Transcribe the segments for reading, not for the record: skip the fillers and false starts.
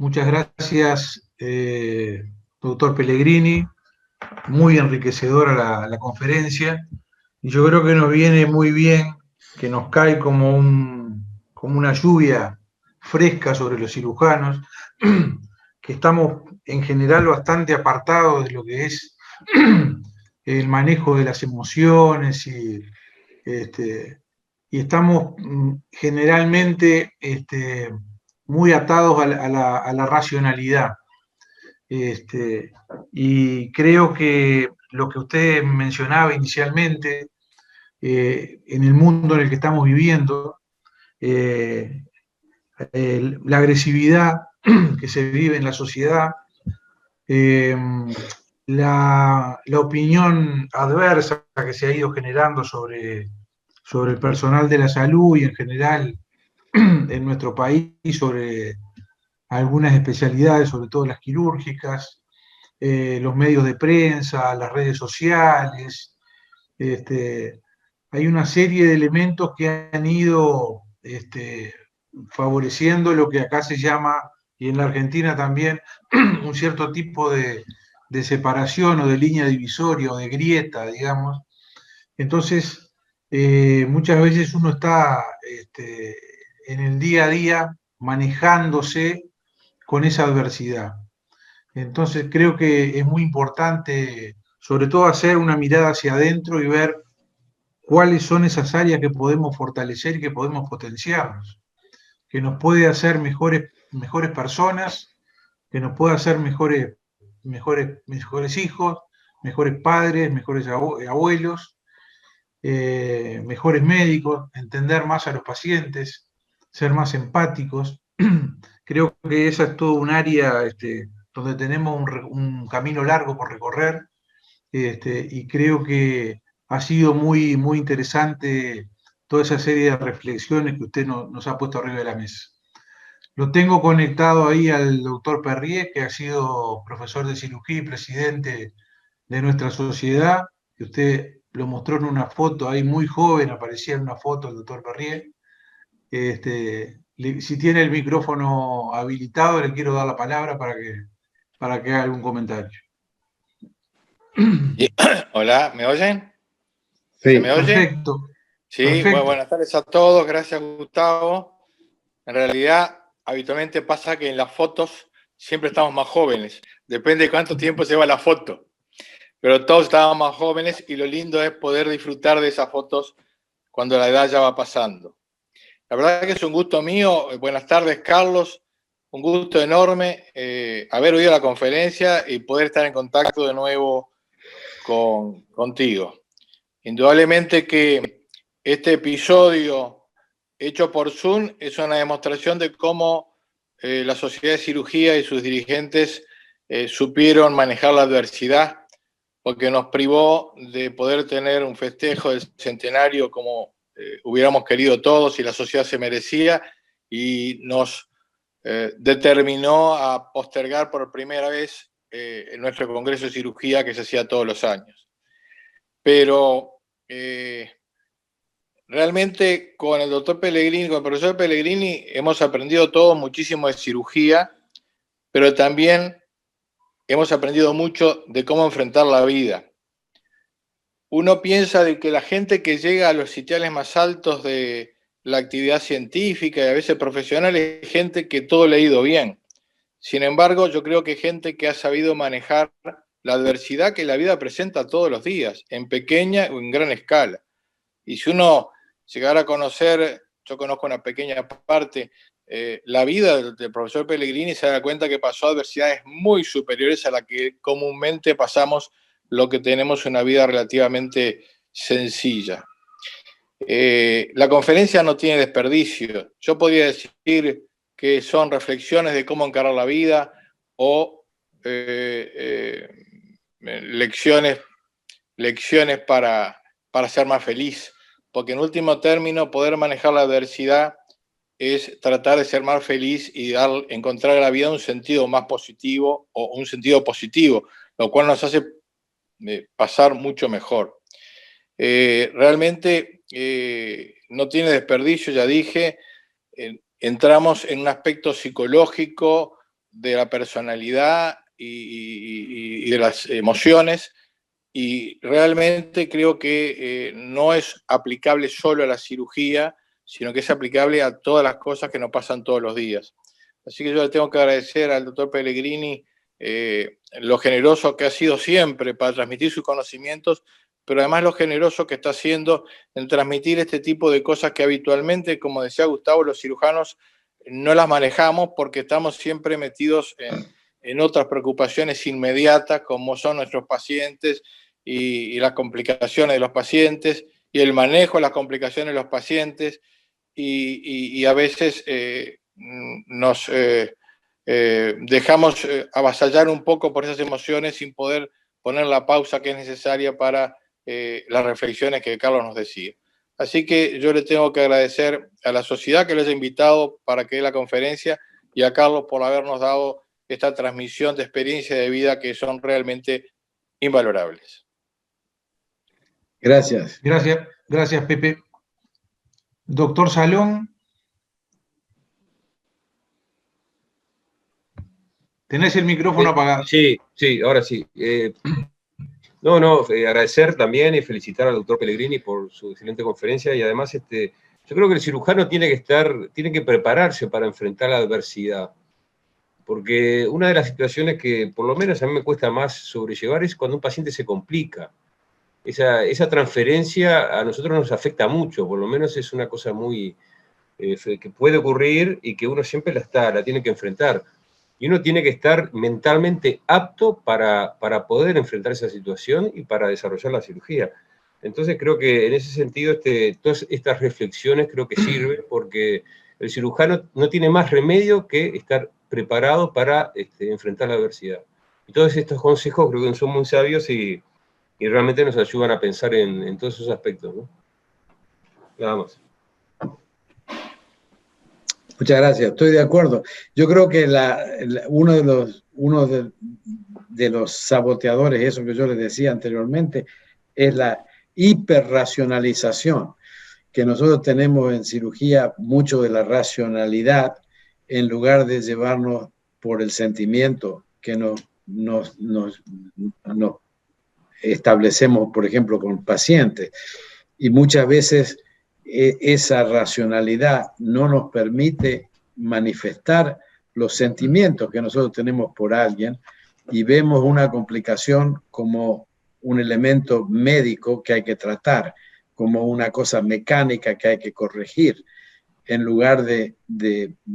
Muchas gracias, doctor Pellegrini. Muy enriquecedora la conferencia. Y yo creo que nos viene muy bien, que nos cae como una lluvia fresca sobre los cirujanos, que estamos en general bastante apartados de lo que es el manejo de las emociones y estamos generalmente muy atados a la racionalidad. Este, y creo que lo que usted mencionaba inicialmente, en el mundo en el que estamos viviendo, eh, la agresividad que se vive en la sociedad, eh, la opinión adversa que se ha ido generando sobre el personal de la salud y en general en nuestro país sobre algunas especialidades, sobre todo las quirúrgicas, los medios de prensa, las redes sociales. Este, Hay una serie de elementos que han ido favoreciendo lo que acá se llama, y en la Argentina también, un cierto tipo de separación o de línea divisoria o de grieta, digamos. Entonces, muchas veces uno está en el día a día manejándose con esa adversidad. Entonces creo que es muy importante, sobre todo, hacer una mirada hacia adentro y ver cuáles son esas áreas que podemos fortalecer y que podemos potenciarnos, que nos puede hacer mejores personas, que nos puede hacer mejores hijos, mejores padres, mejores abuelos, mejores médicos, entender más a los pacientes, ser más empáticos. Creo que esa es todo un área donde tenemos un camino largo por recorrer, y creo que ha sido muy interesante toda esa serie de reflexiones que usted nos ha puesto arriba de la mesa. Lo tengo conectado ahí al doctor Perrier, que ha sido profesor de cirugía y presidente de nuestra sociedad, que usted lo mostró en una foto ahí muy joven, aparecía en una foto el doctor Perrier. Si tiene el micrófono habilitado, le quiero dar la palabra para que haga algún comentario. Hola, ¿me oyen? Sí, ¿Se me oye? perfecto. Sí, Perfecto. bueno, buenas tardes a todos, gracias Gustavo. En realidad, habitualmente pasa que en las fotos siempre estamos más jóvenes, depende de cuánto tiempo lleva la foto, pero todos estábamos más jóvenes y lo lindo es poder disfrutar de esas fotos cuando la edad ya va pasando. La verdad que es un gusto mío, buenas tardes Carlos, un gusto enorme haber oído la conferencia y poder estar en contacto de nuevo contigo. Indudablemente que este episodio hecho por Zoom es una demostración de cómo la Sociedad de Cirugía y sus dirigentes supieron manejar la adversidad, porque nos privó de poder tener un festejo del centenario como hubiéramos querido todos y la sociedad se merecía, y nos determinó a postergar por primera vez nuestro Congreso de Cirugía que se hacía todos los años. Pero realmente con el doctor Pellegrini, con el profesor Pellegrini, hemos aprendido todos muchísimo de cirugía, pero también hemos aprendido mucho de cómo enfrentar la vida. Uno piensa de que la gente que llega a los sitiales más altos de la actividad científica y a veces profesional es gente que todo le ha ido bien. Sin embargo, yo creo que gente que ha sabido manejar la adversidad que la vida presenta todos los días, en pequeña o en gran escala. Y si uno llegara a conocer, yo conozco una pequeña parte, la vida del profesor Pellegrini, se da cuenta que pasó adversidades muy superiores a la que comúnmente pasamos lo que tenemos una vida relativamente sencilla. La conferencia no tiene desperdicio. Yo podría decir que son reflexiones de cómo encarar la vida o lecciones para ser más feliz, porque en último término poder manejar la adversidad es tratar de ser más feliz y encontrar a la vida un sentido más positivo o un sentido positivo, lo cual nos hace pasar mucho mejor. Realmente no tiene desperdicio, ya dije, entramos en un aspecto psicológico de la personalidad y de las emociones, y realmente creo que no es aplicable solo a la cirugía, sino que es aplicable a todas las cosas que nos pasan todos los días. Así que yo le tengo que agradecer al doctor Pellegrini lo generoso que ha sido siempre para transmitir sus conocimientos, pero además lo generoso que está haciendo en transmitir este tipo de cosas que habitualmente, como decía Gustavo, los cirujanos no las manejamos porque estamos siempre metidos en otras preocupaciones inmediatas, como son nuestros pacientes y las complicaciones de los pacientes y el manejo de las complicaciones de los pacientes, y a veces nos dejamos avasallar un poco por esas emociones sin poder poner la pausa que es necesaria para las reflexiones que Carlos nos decía. Así que yo le tengo que agradecer a la sociedad que lo haya invitado para que dé la conferencia y a Carlos por habernos dado esta transmisión de experiencia de vida que son realmente invalorables. Gracias. Gracias, Pepe. Doctor Salón, tenés el micrófono apagado. Sí, ahora sí. Agradecer también y felicitar al doctor Pellegrini por su excelente conferencia, y además yo creo que el cirujano tiene que prepararse para enfrentar la adversidad, porque una de las situaciones que por lo menos a mí me cuesta más sobrellevar es cuando un paciente se complica. Esa transferencia a nosotros nos afecta mucho, por lo menos es una cosa muy que puede ocurrir y que uno siempre la tiene que enfrentar. Y uno tiene que estar mentalmente apto para poder enfrentar esa situación y para desarrollar la cirugía. Entonces creo que en ese sentido todas estas reflexiones creo que sirven, porque el cirujano no tiene más remedio que estar preparado para enfrentar la adversidad. Y todos estos consejos creo que son muy sabios y realmente nos ayudan a pensar en todos esos aspectos, ¿no? Nada más. Muchas gracias, estoy de acuerdo. Yo creo que uno de los saboteadores, eso que yo les decía anteriormente, es la hiperracionalización, que nosotros tenemos en cirugía mucho de la racionalidad en lugar de llevarnos por el sentimiento que nos establecemos, por ejemplo, con pacientes. Y muchas veces esa racionalidad no nos permite manifestar los sentimientos que nosotros tenemos por alguien, y vemos una complicación como un elemento médico que hay que tratar, como una cosa mecánica que hay que corregir, en lugar de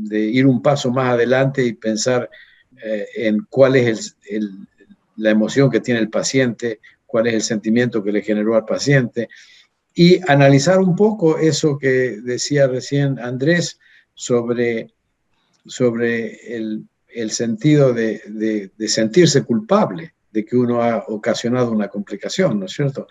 ir un paso más adelante y pensar en cuál es la emoción que tiene el paciente, cuál es el sentimiento que le generó al paciente, y analizar un poco eso que decía recién Andrés sobre el sentido de sentirse culpable de que uno ha ocasionado una complicación, ¿no es cierto?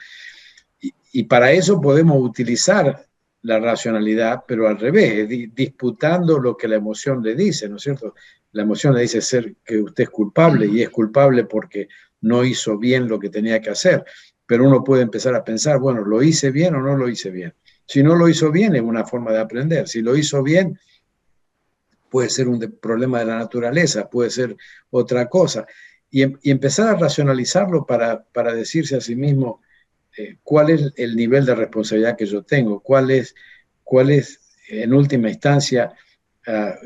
Y para eso podemos utilizar la racionalidad, pero al revés, disputando lo que la emoción le dice, ¿no es cierto? La emoción le dice que usted es culpable, y es culpable porque no hizo bien lo que tenía que hacer. Pero uno puede empezar a pensar, bueno, ¿lo hice bien o no lo hice bien? Si no lo hizo bien, es una forma de aprender. Si lo hizo bien, puede ser un problema de la naturaleza, puede ser otra cosa. Y empezar a racionalizarlo para decirse a sí mismo cuál es el nivel de responsabilidad que yo tengo, cuál es en última instancia,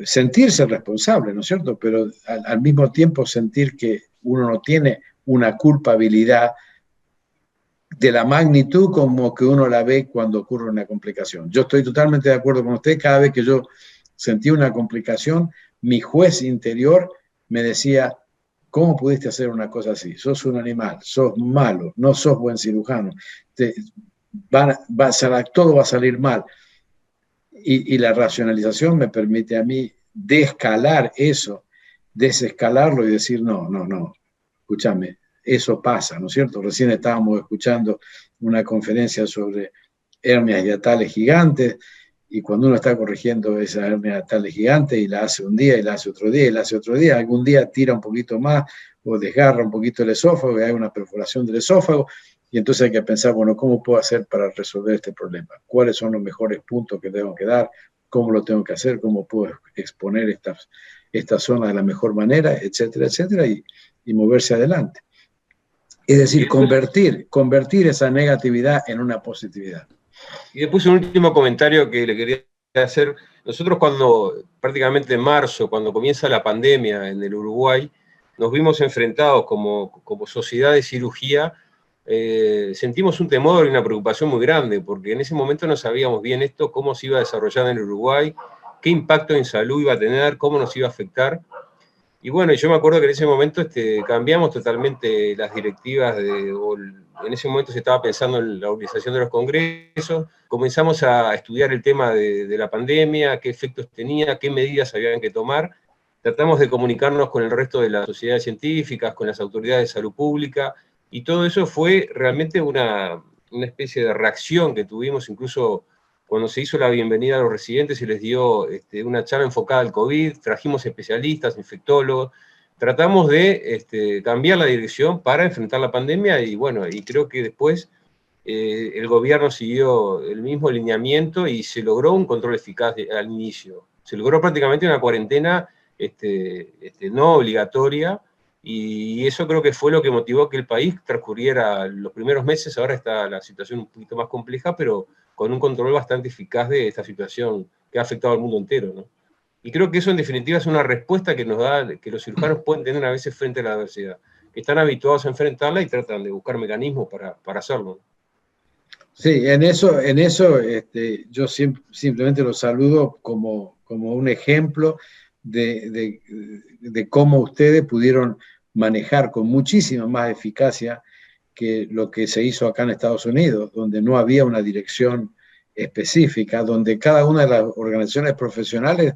sentirse responsable, ¿no es cierto? Pero al mismo tiempo sentir que uno no tiene una culpabilidad de la magnitud como que uno la ve cuando ocurre una complicación. Yo estoy totalmente de acuerdo con usted. Cada vez que yo sentí una complicación, mi juez interior me decía, ¿cómo pudiste hacer una cosa así? Sos un animal, sos malo, no sos buen cirujano, todo va a salir mal. Y la racionalización me permite a mí desescalarlo y decir, no, escúchame, eso pasa, ¿no es cierto? Recién estábamos escuchando una conferencia sobre hernias hiatales gigantes, y cuando uno está corrigiendo esa hernia hiatales gigante y la hace un día y la hace otro día y la hace otro día, algún día tira un poquito más o desgarra un poquito el esófago y hay una perforación del esófago, y entonces hay que pensar, bueno, ¿cómo puedo hacer para resolver este problema? ¿Cuáles son los mejores puntos que tengo que dar? ¿Cómo lo tengo que hacer? ¿Cómo puedo exponer esta zona de la mejor manera, etcétera, etcétera, y moverse adelante. Es decir, convertir esa negatividad en una positividad. Y después un último comentario que le quería hacer. Nosotros prácticamente en marzo, cuando comienza la pandemia en el Uruguay, nos vimos enfrentados como sociedad de cirugía, sentimos un temor y una preocupación muy grande, porque en ese momento no sabíamos bien esto, cómo se iba a desarrollar en el Uruguay, qué impacto en salud iba a tener, cómo nos iba a afectar. Y bueno, yo me acuerdo que en ese momento cambiamos totalmente las directivas, en ese momento se estaba pensando en la organización de los congresos, comenzamos a estudiar el tema de la pandemia, qué efectos tenía, qué medidas habían que tomar, tratamos de comunicarnos con el resto de las sociedades científicas, con las autoridades de salud pública, y todo eso fue realmente una especie de reacción que tuvimos, incluso cuando se hizo la bienvenida a los residentes, se les dio una charla enfocada al COVID, trajimos especialistas, infectólogos, tratamos de cambiar la dirección para enfrentar la pandemia y bueno, y creo que después el gobierno siguió el mismo lineamiento y se logró un control eficaz al inicio. Se logró prácticamente una cuarentena no obligatoria y eso creo que fue lo que motivó que el país transcurriera los primeros meses. Ahora está la situación un poquito más compleja, pero con un control bastante eficaz de esta situación que ha afectado al mundo entero, ¿no? Y creo que eso en definitiva es una respuesta que nos da, que los cirujanos pueden tener a veces frente a la adversidad, que están habituados a enfrentarla y tratan de buscar mecanismos para hacerlo. Sí, en eso yo simplemente lo saludo como un ejemplo de cómo ustedes pudieron manejar con muchísima más eficacia que lo que se hizo acá en Estados Unidos, donde no había una dirección específica, donde cada una de las organizaciones profesionales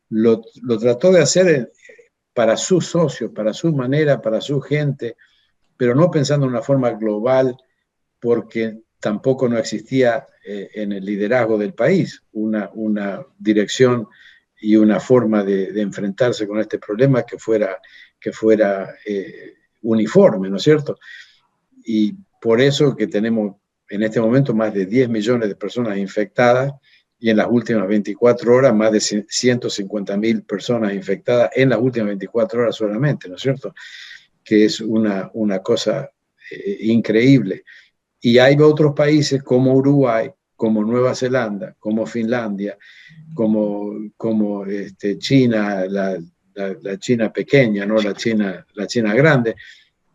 lo trató de hacer para sus socios, para su manera, para su gente, pero no pensando en una forma global, porque tampoco no existía en el liderazgo del país una dirección y una forma de enfrentarse con este problema que fuera uniforme, ¿no es cierto? Y por eso que tenemos en este momento más de 10 millones de personas infectadas y en las últimas 24 horas más de 150.000 personas infectadas en las últimas 24 horas solamente, ¿no es cierto? Que es una cosa increíble. Y hay otros países como Uruguay, como Nueva Zelanda, como Finlandia, como China, la China pequeña, no la China grande,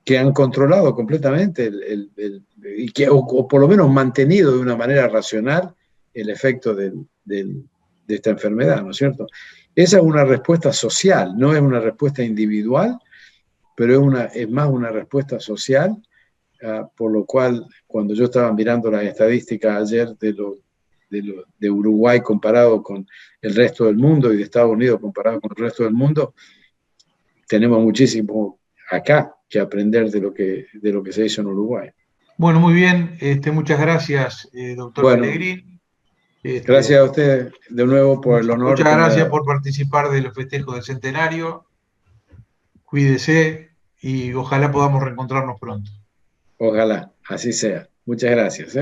que han controlado completamente o por lo menos mantenido de una manera racional el efecto de esta enfermedad, ¿no es cierto? Esa es una respuesta social, no es una respuesta individual, pero es más una respuesta social, por lo cual cuando yo estaba mirando las estadísticas ayer de Uruguay comparado con el resto del mundo y de Estados Unidos comparado con el resto del mundo, tenemos muchísimo acá que aprender de lo que se hizo en Uruguay. Bueno, muy bien. Muchas gracias, doctor Pellegrini. Gracias a usted de nuevo por el honor. Muchas gracias por participar de los festejos del centenario. Cuídese y ojalá podamos reencontrarnos pronto. Ojalá, así sea. Muchas gracias.